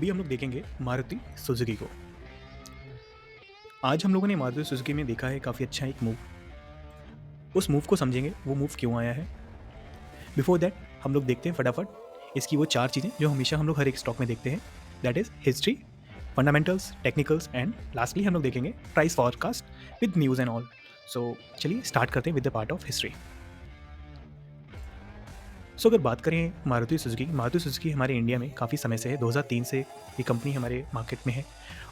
चलिए हम लोग देखेंगे मारुति सुजुकी को। आज हम लोगों ने मारुति सुजुकी में देखा है काफ़ी अच्छा एक मूव। उस मूव को समझेंगे, वो मूव क्यों आया है। बिफोर दैट हम लोग देखते हैं फटाफट इसकी वो 4 चीज़ें जो हमेशा हम लोग हर एक स्टॉक में देखते हैं। That is history, fundamentals, technicals and lastly हम लोग देखेंगे price forecast with news and all. So चलिए स्टार्ट करते हैं with the part of history. अगर बात करें मारुति सुजुकी हमारे इंडिया में काफ़ी समय से है। 2003 से ये कंपनी हमारे मार्केट में है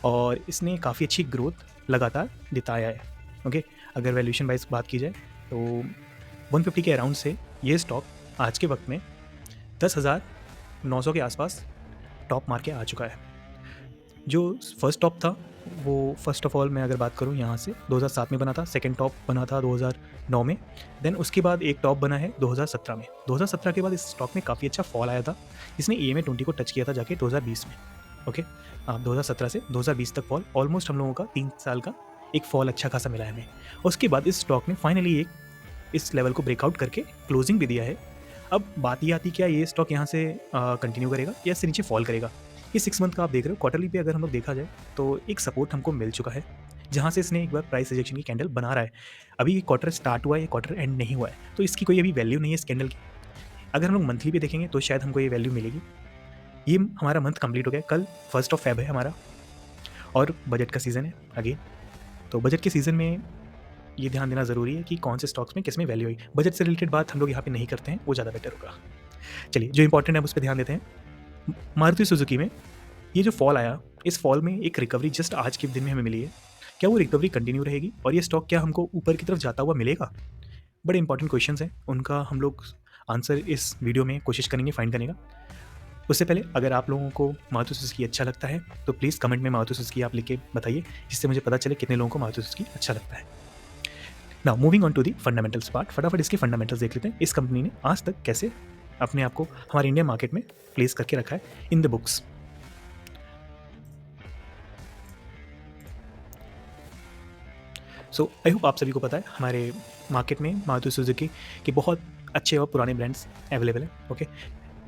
और इसने काफ़ी अच्छी ग्रोथ लगातार दिखाया है। ओके, अगर वैल्यूएशन वाइज बात की जाए तो 150 के अराउंड से ये स्टॉक आज के वक्त में 10,900 के आसपास टॉप मार के आ चुका है। जो फर्स्ट टॉप था वो फर्स्ट ऑफ ऑल मैं अगर बात करूँ यहाँ से 2007 में बना था, सेकंड टॉप बना था 2009 में, देन उसके बाद एक टॉप बना है 2017 में। 2017 के बाद इस स्टॉक में काफ़ी अच्छा फॉल आया था। इसने EMA 20 को टच किया था जाके 2020 में। ओके, 2017 से 2020 तक फॉल ऑलमोस्ट हम लोगों का 3 साल का एक फॉल अच्छा खासा मिला है हमें। उसके बाद इस स्टॉक ने फाइनली एक इस लेवल को ब्रेकआउट करके क्लोजिंग भी दिया है। अब बात ये आती क्या ये स्टॉक यहाँ से कंटिन्यू करेगा या इससे नीचे फॉल करेगा। ये 6 मंथ का आप देख रहे हो, क्वार्टरली पे अगर हम लोग देखा जाए तो एक सपोर्ट हमको मिल चुका है जहाँ से इसने एक बार प्राइस रिजेक्शन की कैंडल बना रहा है। अभी ये क्वार्टर स्टार्ट हुआ है, क्वार्टर एंड नहीं हुआ है, तो इसकी कोई अभी वैल्यू नहीं है इस कैंडल की। अगर हम लोग मंथली पे देखेंगे तो शायद हमको ये वैल्यू मिलेगी। ये हमारा मंथ कंप्लीट हो गया, कल 1 फेब है हमारा और बजट का सीज़न है अगेन। तो बजट के सीज़न में ये ध्यान देना ज़रूरी है कि कौन से स्टॉक्स में किस में वैल्यू आई। बजट से रिलेटेड बात हम लोग यहाँ पे नहीं करते हैं, वो ज़्यादा बेटर होगा। चलिए जो इंपॉर्टेंट है उस पर ध्यान देते हैं। मारुति सुजुकी में ये जो फॉल आया, इस फॉल में एक रिकवरी जस्ट आज के दिन में हमें मिली है। क्या वो रिकवरी कंटिन्यू रहेगी और ये स्टॉक क्या हमको ऊपर की तरफ जाता हुआ मिलेगा? बड़े इंपॉर्टेंट क्वेश्चंस हैं, उनका हम लोग आंसर इस वीडियो में कोशिश करेंगे फाइंड करने का। उससे पहले अगर आप लोगों को मारुति सुजुकी अच्छा लगता है तो प्लीज़ कमेंट में मारुति सुजुकी आप लिख के बताइए, जिससे मुझे पता चले कितने लोगों को मारुति सुजुकी अच्छा लगता है। Now moving on to the fundamentals part, फटाफट इसके फंडामेंटल्स देख लेते हैं। इस कंपनी ने आज तक कैसे अपने आप को हमारे इंडियन मार्केट में प्लेस करके रखा है in the books. So I hope आप सभी को पता है हमारे मार्केट में मारुति सुजुकी के बहुत अच्छे और पुराने ब्रांड्स अवेलेबल हैं। ओके,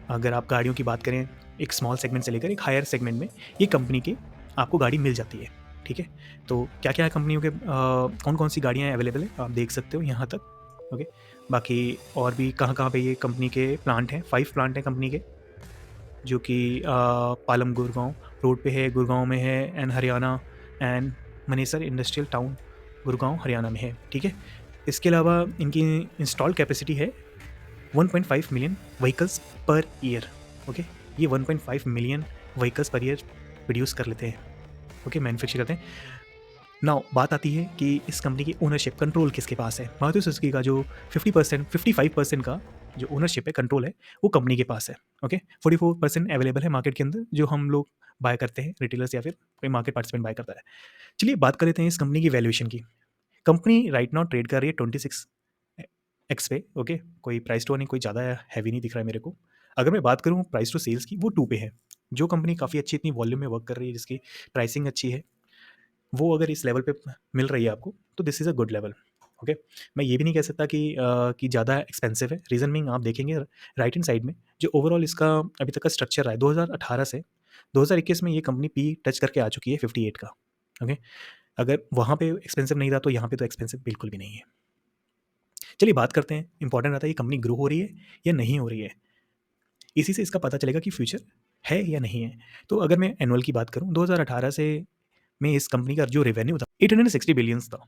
अगर आप गाड़ियों की बात करें एक स्मॉल सेगमेंट से लेकर एक हायर सेगमेंट में ये कंपनी की आपको गाड़ी मिल जाती है। ठीक है, तो क्या क्या कंपनियों के कौन कौन सी गाड़ियाँ अवेलेबल हैं आप देख सकते हो यहाँ तक। ओके, बाकी और भी कहाँ कहाँ पे ये कंपनी के प्लांट हैं, 5 प्लांट हैं कंपनी के, जो कि पालम गुड़गांव रोड पे है, गुड़गांव में है and Haryana, and Manesar industrial town Gurgaon Haryana में है। ठीक है, इसके अलावा इनकी इंस्टॉल कैपेसिटी है 1.5 million vehicles per year. Okay, ये 1.5 million vehicles per year produce कर लेते हैं। ओके, मैन्युफैक्चर करते हैं। नाउ बात आती है कि इस कंपनी की ओनरशिप कंट्रोल किसके पास है। मारुति सुजुकी का जो 55% का जो ओनरशिप है, कंट्रोल है, वो कंपनी के पास है। ओके, 44% अवेलेबल है मार्केट के अंदर जो हम लोग बाय करते हैं, रिटेलर्स या फिर कोई मार्केट पार्टिसिपेंट बाय करता है। चलिए बात कर लेते हैं इस कंपनी की वैल्यूएशन की। कंपनी राइट नाउ ट्रेड कर रही है 26x पे। ओके, कोई प्राइस टू नहीं, कोई ज़्यादा हैवी नहीं दिख रहा है मेरे को। अगर मैं बात करूँ प्राइस टू सेल्स की, वो 2 पे है। जो कंपनी काफ़ी अच्छी इतनी वॉल्यूम में वर्क कर रही है, जिसकी प्राइसिंग अच्छी है, वो अगर इस लेवल पे मिल रही है आपको तो this is a good level. Okay, मैं ये भी नहीं कह सकता कि ज़्यादा एक्सपेंसिव है। रीज़न मीइंग आप देखेंगे राइट हैंड साइड में जो ओवरऑल इसका अभी तक का स्ट्रक्चर रहा है 2018 से 2021 में ये कंपनी पी टच करके आ चुकी है 58 का। ओके, अगर वहाँ पे एक्सपेंसिव नहीं रहा तो यहाँ पे तो एक्सपेंसिव बिल्कुल भी नहीं है। चलिए बात करते हैं, इंपॉर्टेंट रहता है ये कंपनी ग्रो हो रही है या नहीं हो रही है, इसी से इसका पता चलेगा कि फ्यूचर है या नहीं है। तो अगर मैं एनुअल की बात करूँ 2018 से में इस कंपनी का जो रेवेन्यू था 860 बिलियंस था।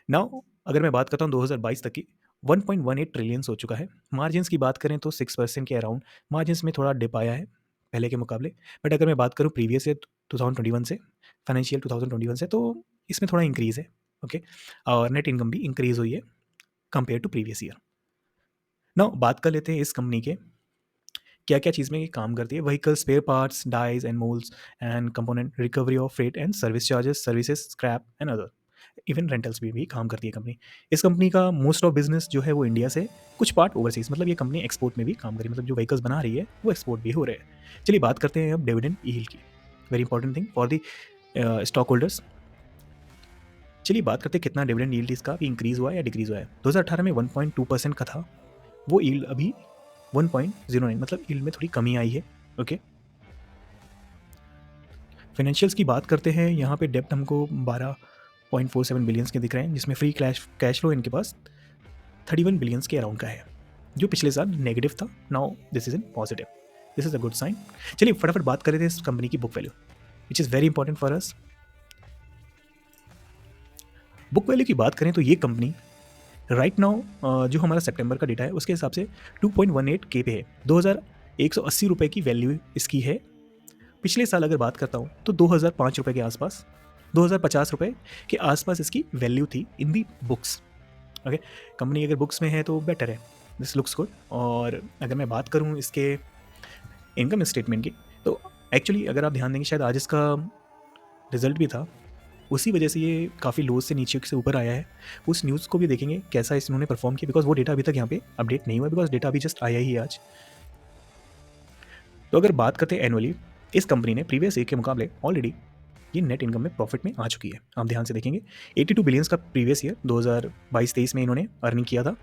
नाउ अगर मैं बात करता हूँ 2022 तक की 1.18 ट्रिलियंस हो चुका है। मार्जिन्स की बात करें तो 6% के अराउंड मार्जिन्स में थोड़ा डिप आया है पहले के मुकाबले। बट अगर मैं बात करूँ प्रीवियस ईयर 2021 से, फाइनेंशियल 2021 से, तो इसमें थोड़ा इंक्रीज़ है। ओके, और नेट इनकम भी इंक्रीज़ हुई है compare to previous year. Now बात कर लेते हैं इस कंपनी के क्या क्या चीज़ में ये काम करती है। Vehicle spare parts, dies and moulds and component, recovery of freight and service charges, services, scrap and other, even rentals भी काम करती है कंपनी। इस कंपनी का मोस्ट ऑफ बिजनेस जो है वो इंडिया से, कुछ पार्ट ओवरसीज, मतलब ये कंपनी एक्सपोर्ट में भी काम कर रही है, मतलब जो व्हीकल्स बना रही है वो एक्सपोर्ट भी हो रहे हैं। चलिए बात करते हैं अब डिविडेंड यील्ड की, very important thing for the stock holders. चलिए बात करते हैं कितना डिविडेंड यील्ड इसका इंक्रीज हुआ है या डिक्रीज हुआ है। 2018 में 1.2% का था, वो यील्ड अभी 1.09, मतलब यील्ड में थोड़ी कमी आई है। ओके, फाइनेंशियल्स की बात करते हैं, यहाँ पे डेप्ट हमको 12.47 बिलियंस के दिख रहे हैं, जिसमें फ्री कैश फ्लो इनके पास 31 बिलियंस के अराउंड का है, जो पिछले साल नेगेटिव था. Now this is in positive. This is a good sign. चलिए फटाफट बात कर रहे थे इस कंपनी की book value, which is very important for us. Book value की बात करें तो ये कंपनी राइट नाउ जो हमारा सितंबर का डेटा है उसके हिसाब से 2.18 के पे है. 2180 रुपये की वैल्यू इसकी है. पिछले साल अगर बात करता हूँ तो 2005 रुपये के आसपास, 2050 रुपये के आसपास इसकी वैल्यू थी इन दी बुक्स. ओके, कंपनी अगर बुक्स में है तो बेटर है, दिस लुक्स गुड. और अगर मैं बात करूँ इसके इनकम स्टेटमेंट की, तो एक्चुअली अगर आप ध्यान देंगे शायद आज इसका रिजल्ट भी था, उसी वजह से ये काफ़ी लो से नीचे से ऊपर आया है. उस न्यूज़ को भी देखेंगे कैसा इन्होंने परफॉर्म किया, बिकॉज वो डेटा अभी तक यहाँ पे अपडेट नहीं हुआ, बिकॉज डेटा अभी जस्ट आया ही है आज. तो अगर बात करते हैं एनुअली, इस कंपनी ने प्रीवियस ईयर के मुकाबले ऑलरेडी ये नेट इनकम में प्रॉफिट में आ चुकी है. आप ध्यान से देखेंगे 82 बिलियंस का प्रीवियस ईयर 2022-23 में इन्होंने अर्निंग किया था,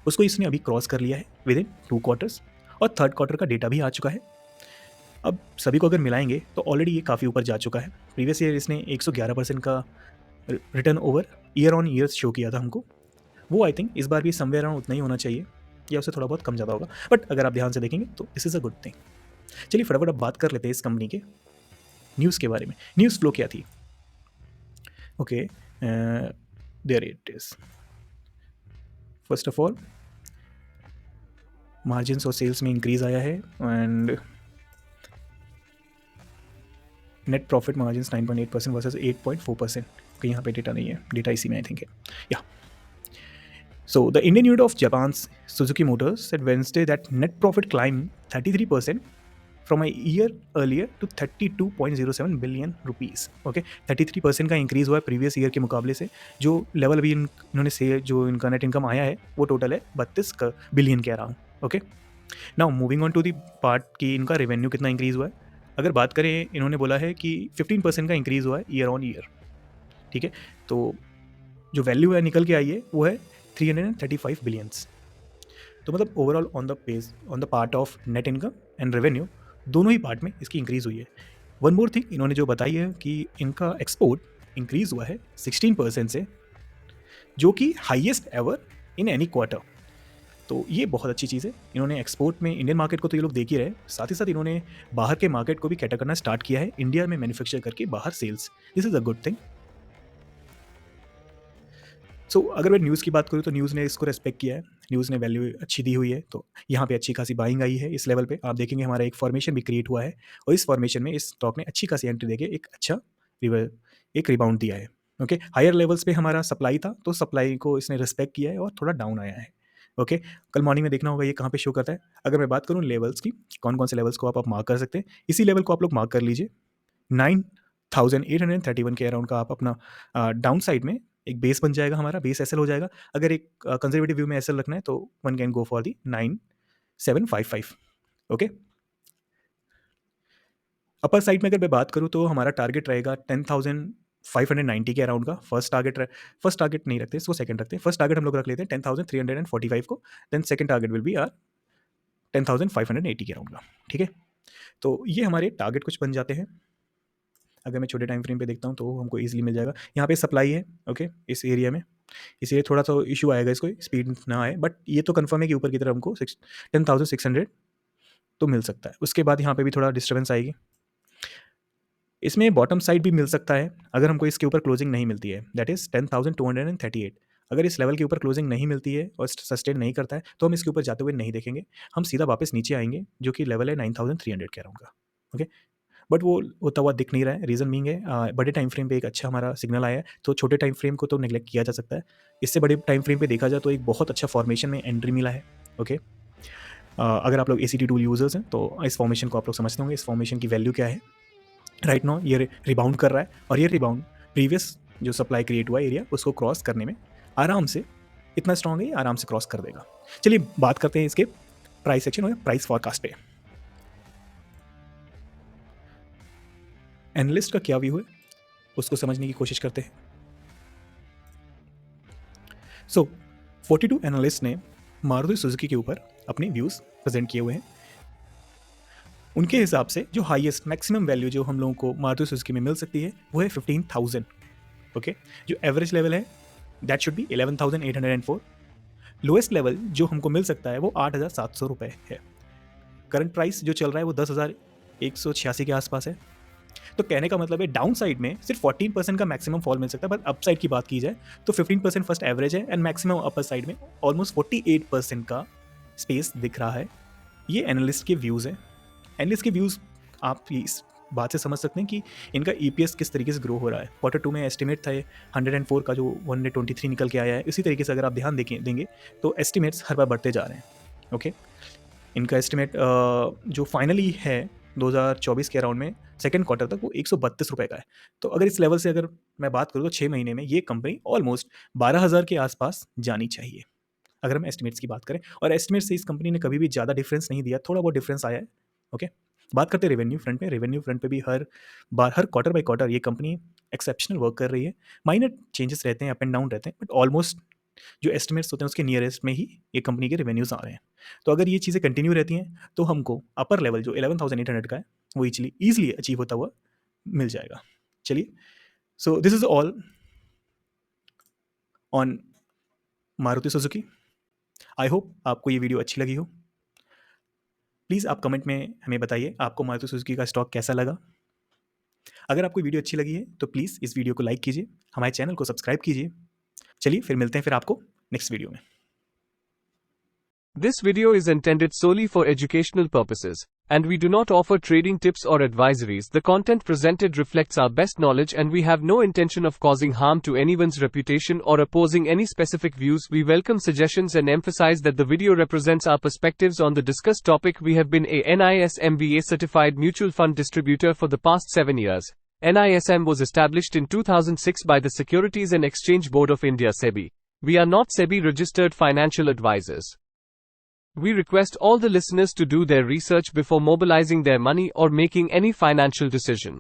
उसको इसने अभी क्रॉस कर लिया है विद इन 2 क्वार्टर्स, और थर्ड क्वार्टर का डेटा भी आ चुका है. अब सभी को अगर मिलाएंगे तो ऑलरेडी ये काफ़ी ऊपर जा चुका है. प्रीवियस ईयर इसने 111% का return over year on year show किया था हमको. वो आई थिंक इस बार भी समवेयर अराउंड उतना ही होना चाहिए, या उससे थोड़ा बहुत कम ज़्यादा होगा, बट अगर आप ध्यान से देखेंगे तो this is a good thing. चलिए फटाफट अब बात कर लेते हैं इस कंपनी के न्यूज़ के बारे में. न्यूज़ फ्लो क्या थी? Okay, there it is. First of all margins और सेल्स में इंक्रीज आया है, and net profit margin 9.8% versus 8.4%. कहीं यहाँ पे डेटा नहीं है, डेटा इसी में आई थिंक है. या so the Indian unit of Japan's Suzuki Motors said Wednesday that net profit climbed 33% from a year earlier to 32.07 billion rupees. Okay, 33% का इंक्रीज हुआ है प्रीवियस ईयर के मुकाबले से. जो लेवल अभी इन्होंने से जो इनका नेट इनकम आया है वो टोटल है 32 बिलियन के around. Okay, now moving on to the part कि इनका रेवेन्यू कितना इंक्रीज हुआ है. अगर बात करें, इन्होंने बोला है कि 15% का इंक्रीज हुआ है ईयर ऑन ईयर. ठीक है, तो जो वैल्यू है निकल के आई है वो है 335 बिलियंस. तो मतलब overall on the part of net income and revenue, दोनों ही पार्ट में इसकी इंक्रीज हुई है. वन मोर थिंग इन्होंने जो बताई है कि इनका एक्सपोर्ट इंक्रीज हुआ है 16% से, जो कि highest ever in any quarter. तो ये बहुत अच्छी चीज़ है. इन्होंने एक्सपोर्ट में इंडियन मार्केट को तो ये लोग देख ही रहे, साथ ही साथ इन्होंने बाहर के मार्केट को भी कैटर करना स्टार्ट किया है, इंडिया में मैन्युफैक्चर करके बाहर sales. This is a good thing. So अगर मैं न्यूज़ की बात करूँ तो न्यूज़ ने इसको रेस्पेक्ट किया है, न्यूज़ ने वैल्यू अच्छी दी हुई है, तो यहाँ पे अच्छी खासी बाइंग आई है. इस लेवल पे आप देखेंगे हमारा एक फॉर्मेशन भी क्रिएट हुआ है, और इस फॉर्मेशन में इस स्टॉक ने अच्छी खासी एंट्री देके एक अच्छा एक रिबाउंड दिया है. ओके, हायर लेवल्स पे हमारा सप्लाई था, तो सप्लाई को इसने रिस्पेक्ट किया है और थोड़ा डाउन आया है. ओके, कल मॉर्निंग में देखना होगा ये कहाँ पे शो करता है. अगर मैं बात करूँ लेवल्स की, कौन कौन से लेवल्स को आप मार्क कर सकते हैं, इसी लेवल को आप लोग मार्क कर लीजिए. 9831 के अराउंड का आप अपना डाउन साइड में एक बेस बन जाएगा, हमारा बेस एसएल हो जाएगा. अगर एक कंजर्वेटिव व्यू में एसएल रखना है तो one can go for the 9755. Okay, upper side में अगर मैं बात करूँ तो हमारा टारगेट रहेगा 10,590 के अराउंड का. फर्स्ट टारगेट नहीं रखते, इसको सेकंड रखते हैं. फर्स्ट टारगेट हम लोग रख लेते हैं 10,345 को, then second target will be R 10,580 के अराउंड का. ठीक है, तो ये हमारे टारगेट कुछ बन जाते हैं. अगर मैं छोटे टाइम फ्रेम पे देखता हूँ तो हमको ईजिली मिल जाएगा. यहाँ पे सप्लाई है, ओके, इस एरिया में, इसलिए थोड़ा सा इशू आएगा, इसको स्पीड ना आए, बट ये तो कंफर्म है कि ऊपर की तरफ हमको 10,600 तो मिल सकता है. उसके बाद यहाँ पे भी थोड़ा डिस्टर्बेंस आएगी. इसमें बॉटम साइड भी मिल सकता है अगर हमको इसके ऊपर क्लोजिंग नहीं मिलती है, दैट इज़ 10,238. अगर इस लेवल के ऊपर क्लोजिंग नहीं मिलती है और सस्टेन नहीं करता है तो हम इसके ऊपर जाते हुए नहीं देखेंगे, हम सीधा वापस नीचे आएंगे, जो कि लेवल है 9,300 के अराउंड का. ओके, बट वो होता हुआ दिख नहीं रहा है. रीज़न बीइंग है बड़े टाइम फ्रेम पे एक अच्छा हमारा सिग्नल आया है, तो छोटे टाइम फ्रेम को तो नेग्लेक्ट किया जा सकता है. इससे बड़े टाइम फ्रेम पे देखा जाए तो एक बहुत अच्छा फॉर्मेशन में एंट्री मिला है. ओके, अगर आप लोग ACT टूल यूजर्स हैं तो इस फॉर्मेशन को आप लोग समझते होंगे. इस फॉर्मेशन की वैल्यू क्या है. राइट नाउ ये रिबाउंड कर रहा है, और ये रिबाउंड प्रीवियस जो सप्लाई क्रिएट हुआ एरिया उसको क्रॉस करने में आराम से, इतना स्ट्रॉन्ग है, आराम से क्रॉस कर देगा. चलिए बात करते हैं इसके प्राइस सेक्शन और प्राइस फॉरकास्ट पे. एनालिस्ट का क्या व्यू है उसको समझने की कोशिश करते हैं. सो 42 एनालिस्ट ने मारुति सुजुकी के ऊपर अपने व्यूज़ प्रेजेंट किए हुए हैं. उनके हिसाब से जो हाईएस्ट मैक्सिमम वैल्यू जो हम लोगों को मारुति सुजुकी में मिल सकती है वो है 15,000। ओके, जो एवरेज लेवल है that should be 11,804। Lowest level जो हमको मिल सकता है वो 8,700 रुपये है। करंट प्राइस जो चल रहा है वो 10,186 के आसपास है। तो कहने का मतलब है डाउन साइड में सिर्फ 14% का मैक्सिमम फॉल मिल सकता है, बट अप साइड की बात की जाए तो 15% फर्स्ट एवरेज है एंड मैक्सिमम अपर साइड में ऑलमोस्ट 48% का स्पेस दिख रहा है। ये एनालिस्ट के व्यूज़ हैं। एनालिस्ट के व्यूज़ आप इस बात से समझ सकते हैं कि इनका EPS किस तरीके से ग्रो हो रहा है। Q2 में एस्टिमेट था 104 का जो 123 निकल के आया है। इसी तरीके से अगर आप ध्यान देंगे तो एस्टिमेट्स हर बार बढ़ते जा रहे हैं। ओके, इनका एस्टिमेट जो फाइनली है 2024 के अराउंड में सेकेंड क्वार्टर तक वो 132 रुपये का है। तो अगर इस लेवल से अगर मैं बात करूँ तो 6 महीने में ये कंपनी ऑलमोस्ट 12,000 के आसपास जानी चाहिए, अगर हम एस्टिमेट्स की बात करें। और एस्टिमेट से इस कंपनी ने कभी भी ज़्यादा डिफरेंस नहीं दिया, थोड़ा बहुत डिफरेंस आया है। ओके, बात करते हैं रेवेन्यू फ्रंट पे। रेवेन्यू फ्रंट पे भी हर क्वार्टर बाय क्वार्टर ये कंपनी एक्सेप्शनल वर्क कर रही है। माइनर चेंजेस रहते हैं, अप एंड डाउन रहते हैं, बट ऑलमोस्ट जो एस्टिमेट्स होते हैं उसके नियरेस्ट में ही ये कंपनी के रेवेन्यूज आ रहे हैं। तो अगर ये चीज़ें कंटिन्यू रहती हैं तो हमको अपर लेवल जो 11,800 का है वो ईजिली अचीव होता हुआ मिल जाएगा। चलिए, so this is all on Maruti Suzuki. I hope आपको ये वीडियो अच्छी लगी हो। प्लीज़ आप कमेंट में हमें बताइए आपको मारुति सुजुकी का स्टॉक कैसा लगा। अगर आपको वीडियो अच्छी लगी है तो प्लीज़ इस वीडियो को लाइक कीजिए, हमारे चैनल को सब्सक्राइब कीजिए। चलिए फिर मिलते हैं फिर आपको नेक्स्ट वीडियो में। This video is intended solely for educational purposes, and we do not offer trading tips or advisories. The content presented reflects our best knowledge, and we have no intention of causing harm to anyone's reputation or opposing any specific views. We welcome suggestions and emphasize that the video represents our perspectives on the discussed topic. We have been a NISM-VA certified mutual fund distributor for the past 7 years. NISM was established in 2006 by the Securities and Exchange Board of India (SEBI). We are not SEBI registered financial advisors. We request all the listeners to do their research before mobilizing their money or making any financial decision.